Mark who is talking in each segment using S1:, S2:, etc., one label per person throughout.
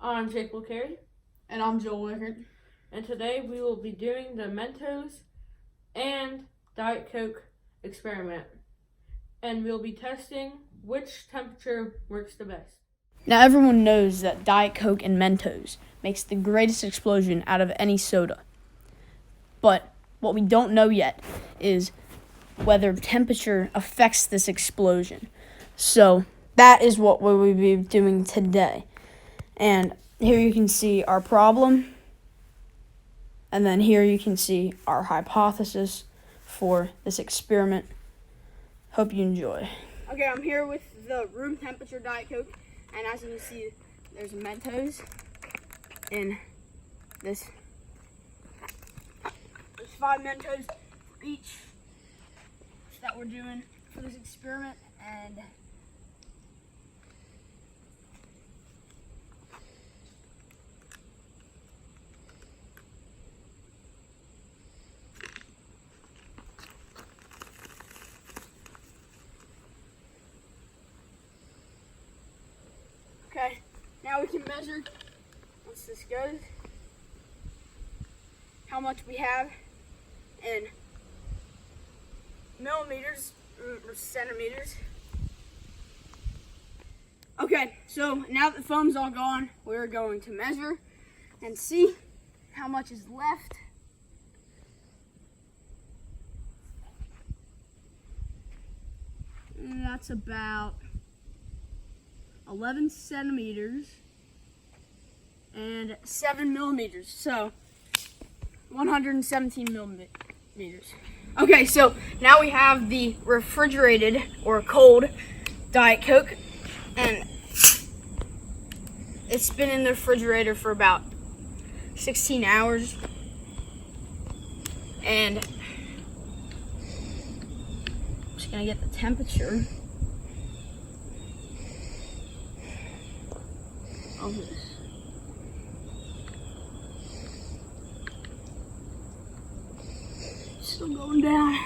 S1: I'm Jake Carey.
S2: And I'm Joel Wickert.
S1: And today we will be doing the Mentos and Diet Coke experiment. And we'll be testing which temperature works the best.
S2: Now everyone knows that Diet Coke and Mentos makes the greatest explosion out of any soda. But what we don't know yet is whether temperature affects this explosion. So that is what we will be doing today. And here you can see our problem. And then here you can see our hypothesis for this experiment. Hope you enjoy. Okay, I'm here with the room temperature Diet Coke. And as you can see, there's Mentos in this. There's 5 Mentos for each that we're doing for this experiment. And okay, now we can measure, once this goes, how much we have in millimeters or centimeters. Okay, so now that the foam's all gone, we're going to measure and see how much is left. And that's about 11 centimeters and 7 millimeters, so 117 millimeters. Okay, so now we have the refrigerated or cold Diet Coke, and it's been in the refrigerator for about 16 hours, and I'm just gonna get the temperature of this. Still going down.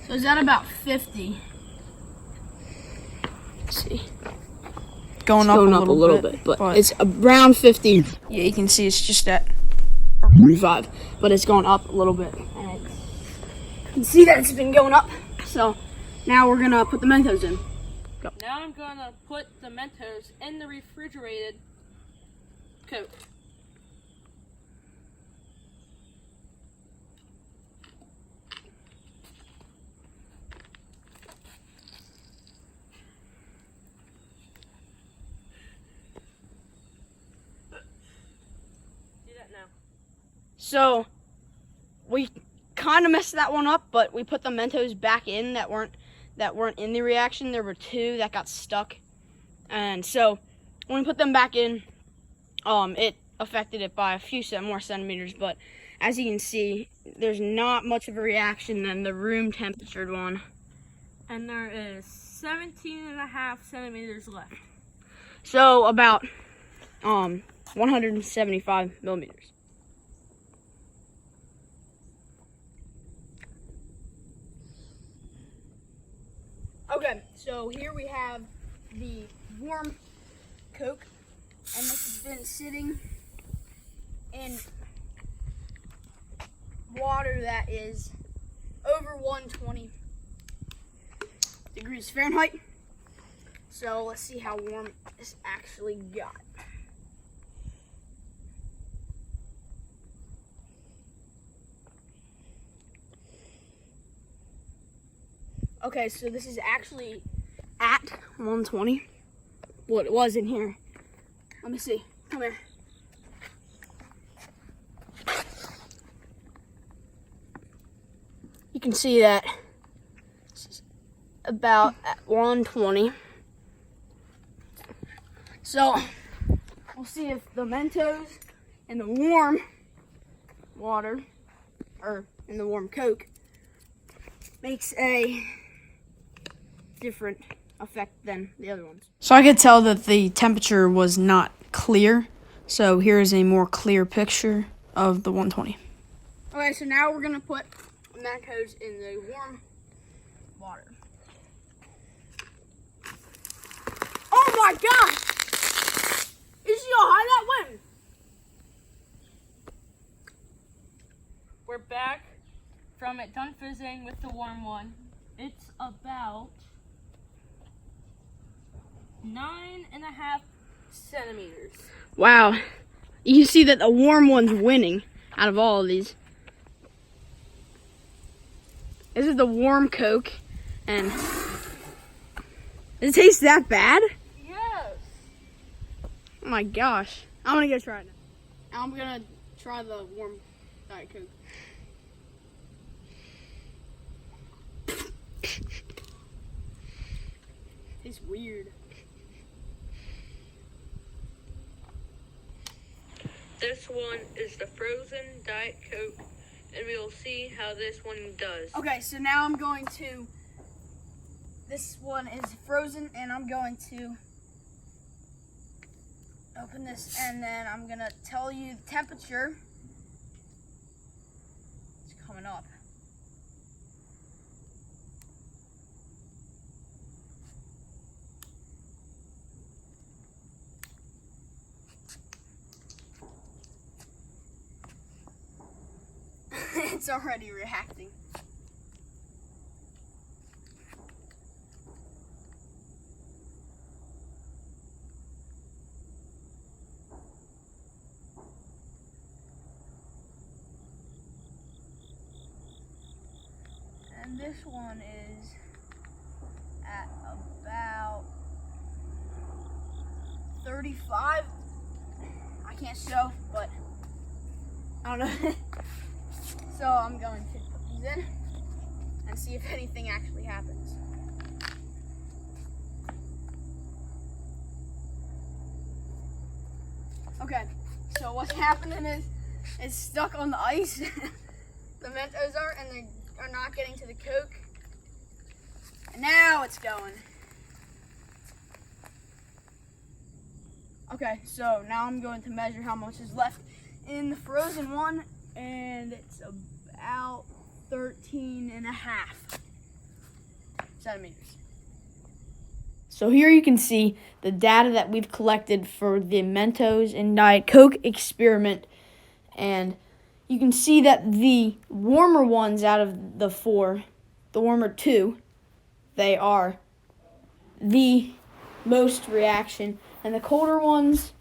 S2: So is that about 50? Let's see. Going up a little bit, but it's around 50. Yeah, you can see it's just at 45, but it's going up a little bit. And you can see that it's been going up. So now we're gonna put the Mentos in. Go.
S1: Now I'm going to put the Mentos in the refrigerated Coke. Do that now.
S2: So we kind of messed that one up, but we put the Mentos back in that weren't in the reaction. There were 2 that got stuck, and so when we put them back in, it affected it by a few more centimeters. But as you can see, there's not much of a reaction than the room temperatured one,
S1: And there is 17.5 centimeters left.
S2: so about 175 millimeters. Okay, so here we have the warm Coke, and this has been sitting in water that is over 120 degrees Fahrenheit. So let's see how warm this actually got. Okay, so this is actually at 120. Well, it was in here. Let me see. Come here. You can see that it's about at 120. So we'll see if the Mentos in the warm water, or in the warm Coke, makes a different effect than the other ones. So I could tell that the temperature was not clear. So here's a more clear picture of the 120. Okay, so now we're gonna put Mentos in the warm water. Oh my gosh! You see how high that went?
S1: We're back from it done fizzing with the warm one. It's about 9.5 centimeters.
S2: Wow. You see that the warm one's winning out of all of these. This is the warm Coke, and does it taste that bad?
S1: Yes.
S2: Oh my gosh. I'm gonna go try it now. I'm gonna try the warm Diet Coke. Tastes weird.
S1: This one is the frozen Diet Coke, and we'll see how this one does.
S2: Okay, so now I'm going to, this one is frozen, and I'm going to open this, and then I'm gonna tell you the temperature. It's coming up. It's already reacting. And this one is at about 35. I can't show, but I don't know. So I'm going to put these in and see if anything actually happens. Okay, so what's happening is it's stuck on the ice. The Mentos are, and they are not getting to the Coke. And now it's going. Okay, so now I'm going to measure how much is left in the frozen one, and it's about 13.5 centimeters. So here you can see the data that we've collected for the Mentos and Diet Coke experiment, and you can see that the warmer ones out of the four, the warmer two, they are the most reaction, and the colder ones,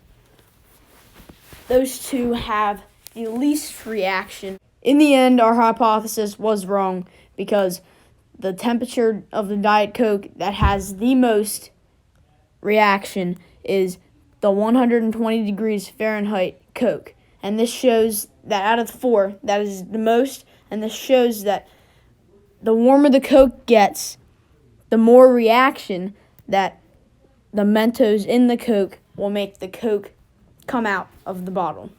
S2: those two have the least reaction. In the end, our hypothesis was wrong because the temperature of the Diet Coke that has the most reaction is the 120 degrees Fahrenheit Coke. And this shows that out of the four, that is the most, and this shows that the warmer the Coke gets, the more reaction that the Mentos in the Coke will make the Coke come out of the bottle.